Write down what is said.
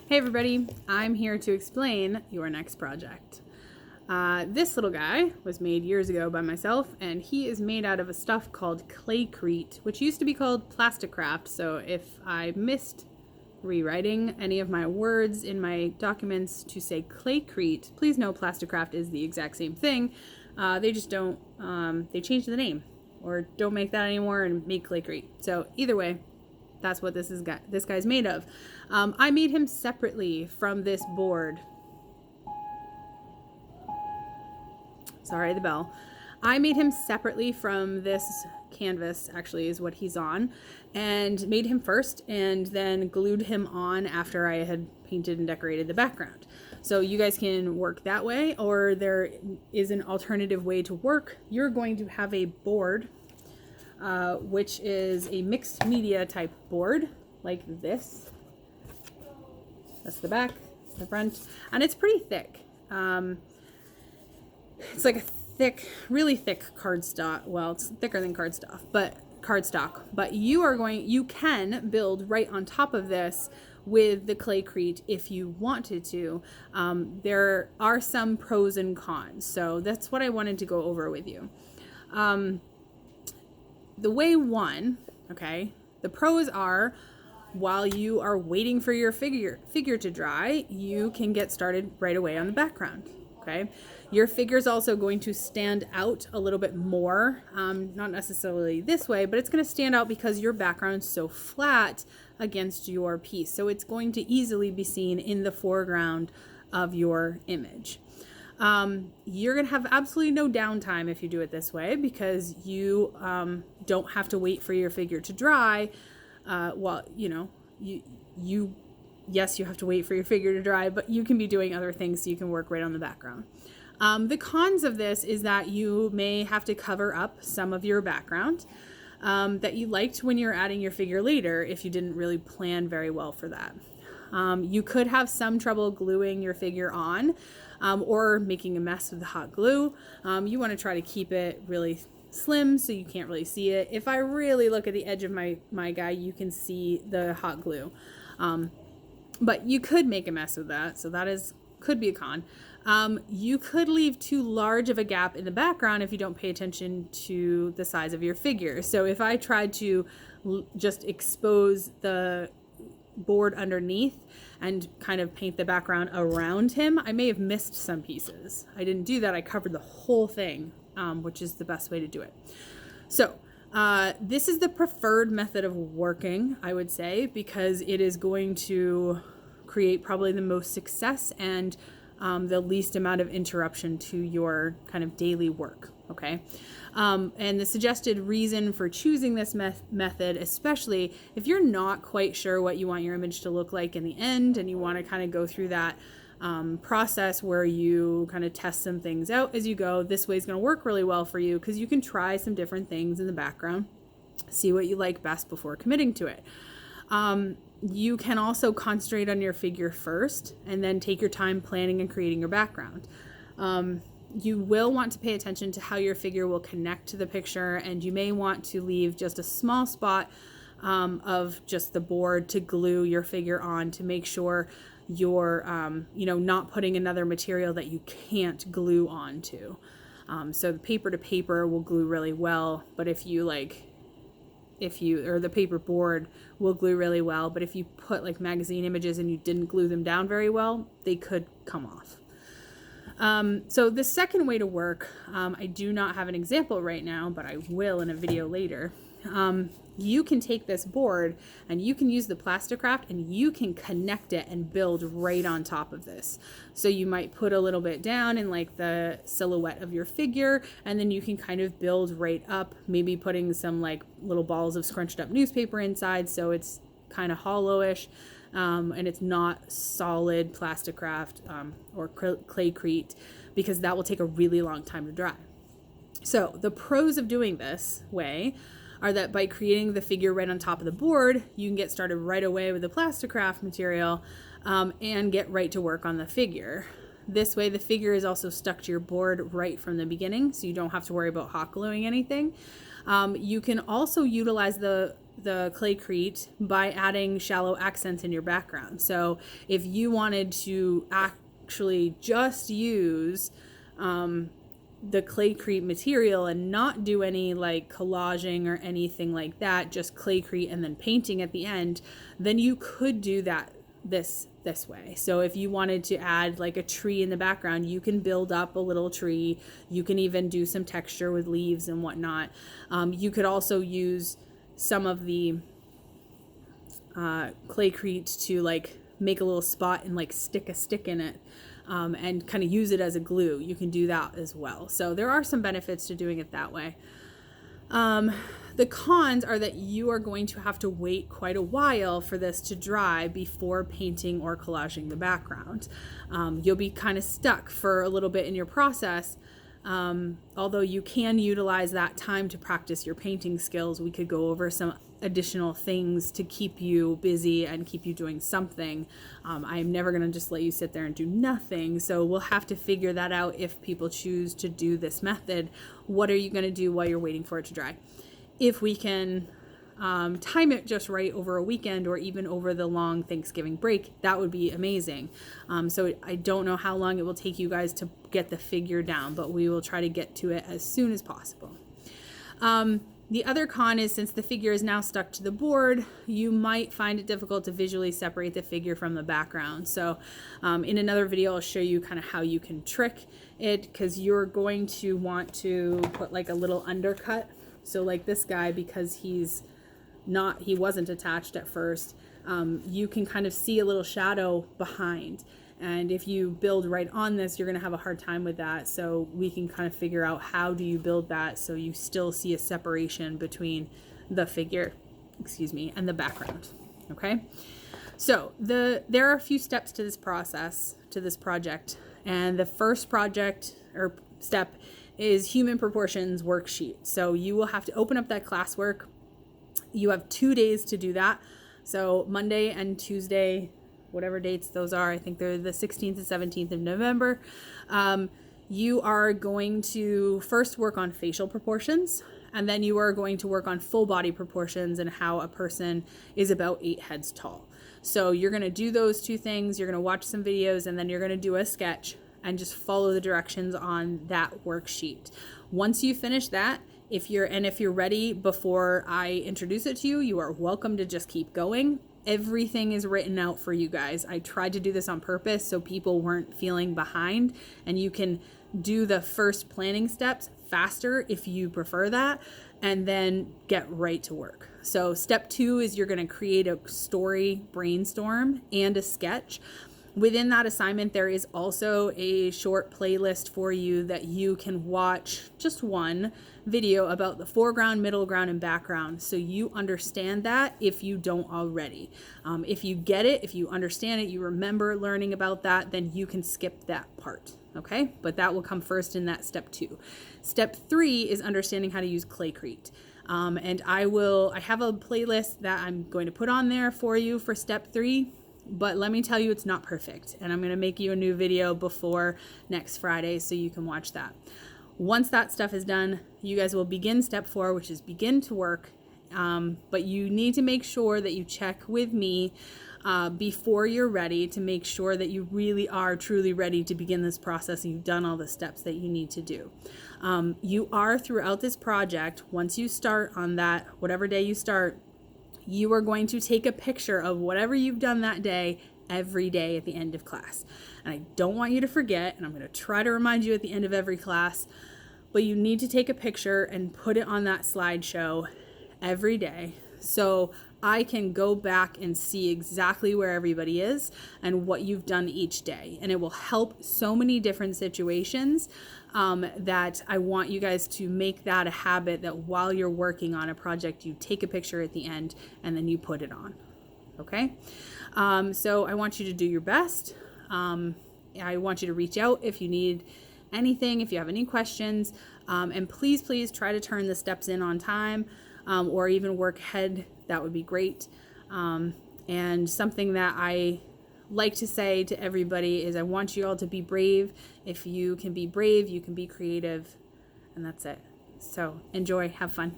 Hey everybody, I'm here to explain your next project. This little guy was made years ago by myself, and he is made out of a stuff called claycrete, which used to be called plasticraft. So if I missed rewriting any of my words in my documents to say claycrete, please know plasticraft is the exact same thing. They just don't, they changed the name or don't make that anymore and make claycrete. So either way, that's what this guy's made of. I made him separately from this board. Sorry, the bell. I made him separately from this canvas, actually, is what he's on, and made him first and then glued him on after I had painted and decorated the background. So you guys can work that way, or there is an alternative way to work. You're going to have a board, which is a mixed media type board like this. That's the back, the front, and it's pretty thick. It's like a thick, really thick cardstock. Well, it's thicker than cardstock, but you can build right on top of this with the claycrete if you wanted to. There are some pros and cons, so that's what I wanted to go over with you. The way one, okay, the pros are, while you are waiting for your figure to dry, you can get started right away on the background, okay? Your figure is also going to stand out a little bit more, not necessarily this way, but it's going to stand out because your background is so flat against your piece. So it's going to easily be seen in the foreground of your image. You're going to have absolutely no downtime if you do it this way, because you don't have to wait for your figure to dry. Well, you know, yes, you have to wait for your figure to dry, but you can be doing other things so you can work right on the background. The cons of this is that you may have to cover up some of your background that you liked when you're adding your figure later if you didn't really plan very well for that. You could have some trouble gluing your figure on or making a mess with the hot glue. You want to try to keep it really slim so you can't really see it. If I really look at the edge of my guy, you can see the hot glue. But you could make a mess with that, so that could be a con. You could leave too large of a gap in the background if you don't pay attention to the size of your figure. So if I tried to just expose the board underneath and kind of paint the background around him, I may have missed some pieces. I didn't do that. I covered the whole thing, which is the best way to do it. So this is the preferred method of working, I would say, because it is going to create probably the most success and the least amount of interruption to your kind of daily work, okay? And the suggested reason for choosing this method, especially if you're not quite sure what you want your image to look like in the end and you want to kind of go through that process where you kind of test some things out as you go, this way is going to work really well for you because you can try some different things in the background, see what you like best before committing to it. You can also concentrate on your figure first and then take your time planning and creating your background. You will want to pay attention to how your figure will connect to the picture, and you may want to leave just a small spot of just the board to glue your figure on to make sure you're not putting another material that you can't glue onto. So the paper to paper will glue really well, but the paper board will glue really well, but if you put like magazine images and you didn't glue them down very well, they could come off. So the second way to work, I do not have an example right now, but I will in a video later. You can take this board and you can use the plasticraft and you can connect it and build right on top of this. So you might put a little bit down in like the silhouette of your figure, and then you can kind of build right up, maybe putting some like little balls of scrunched up newspaper inside so it's kind of hollowish and it's not solid plasticraft or claycrete, because that will take a really long time to dry. So the pros of doing this way are that by creating the figure right on top of the board, you can get started right away with the plasticraft material and get right to work on the figure. This way the figure is also stuck to your board right from the beginning, so you don't have to worry about hot gluing anything. You can also utilize the the claycrete by adding shallow accents in your background. So if you wanted to actually just use the claycrete material and not do any like collaging or anything like that, just claycrete and then painting at the end, then you could do that this way. So if you wanted to add like a tree in the background, you can build up a little tree. You can even do some texture with leaves and whatnot. You could also use some of the claycrete to like make a little spot and like stick a stick in it. And kind of use it as a glue. You can do that as well. So there are some benefits to doing it that way. The cons are that you are going to have to wait quite a while for this to dry before painting or collaging the background. You'll be kind of stuck for a little bit in your process. Although you can utilize that time to practice your painting skills. We could go over some additional things to keep you busy and keep you doing something. I'm never going to just let you sit there and do nothing. So we'll have to figure that out if people choose to do this method. What are you going to do while you're waiting for it to dry? If we can time it just right over a weekend or even over the long Thanksgiving break, that would be amazing. So I don't know how long it will take you guys to get the figure down, but we will try to get to it as soon as possible. The other con is since the figure is now stuck to the board, you might find it difficult to visually separate the figure from the background. So in another video, I'll show you kind of how you can trick it, because you're going to want to put like a little undercut. So like this guy, because he wasn't attached at first, you can kind of see a little shadow behind. And if you build right on this, you're going to have a hard time with that. So we can kind of figure out how do you build that so you still see a separation between the figure, and the background. Okay. So there are a few steps to this process, to this project. And the first project or step is human proportions worksheet. So you will have to open up that classwork. You have 2 days to do that. So Monday and Tuesday, whatever dates those are, I think they're the 16th and 17th of November. You are going to first work on facial proportions, and then you are going to work on full body proportions and how a person is about 8 heads tall. So you're going to do those two things. You're going to watch some videos, and then you're going to do a sketch and just follow the directions on that worksheet. Once you finish that, if you're ready before I introduce it to you, you are welcome to just keep going. Everything is written out for you guys. I tried to do this on purpose so people weren't feeling behind, and you can do the first planning steps faster if you prefer that, and then get right to work. So step 2 is you're going to create a story brainstorm and a sketch. Within that assignment, there is also a short playlist for you that you can watch, just one video about the foreground, middle ground, and background, so you understand that if you don't already. If you get it, if you understand it, you remember learning about that, then you can skip that part, okay? But that will come first in that step 2. Step 3 is understanding how to use claycrete. And I have a playlist that I'm going to put on there for you for step 3. But let me tell you, it's not perfect. And I'm going to make you a new video before next Friday so you can watch that. Once that stuff is done, you guys will begin step 4, which is begin to work. But you need to make sure that you check with me before you're ready to make sure that you really are truly ready to begin this process and you've done all the steps that you need to do. You are throughout this project, once you start on that, whatever day you start, you are going to take a picture of whatever you've done that day every day at the end of class. And I don't want you to forget, and I'm going to try to remind you at the end of every class, but you need to take a picture and put it on that slideshow every day so I can go back and see exactly where everybody is and what you've done each day. And it will help so many different situations that I want you guys to make that a habit, that while you're working on a project, you take a picture at the end and then you put it on. Okay? So I want you to do your best. I want you to reach out if you need anything, if you have any questions, and please try to turn the steps in on time, or even work ahead. That would be great. And something that I like to say to everybody is I want you all to be brave. If you can be brave, you can be creative, and that's it. So enjoy, have fun.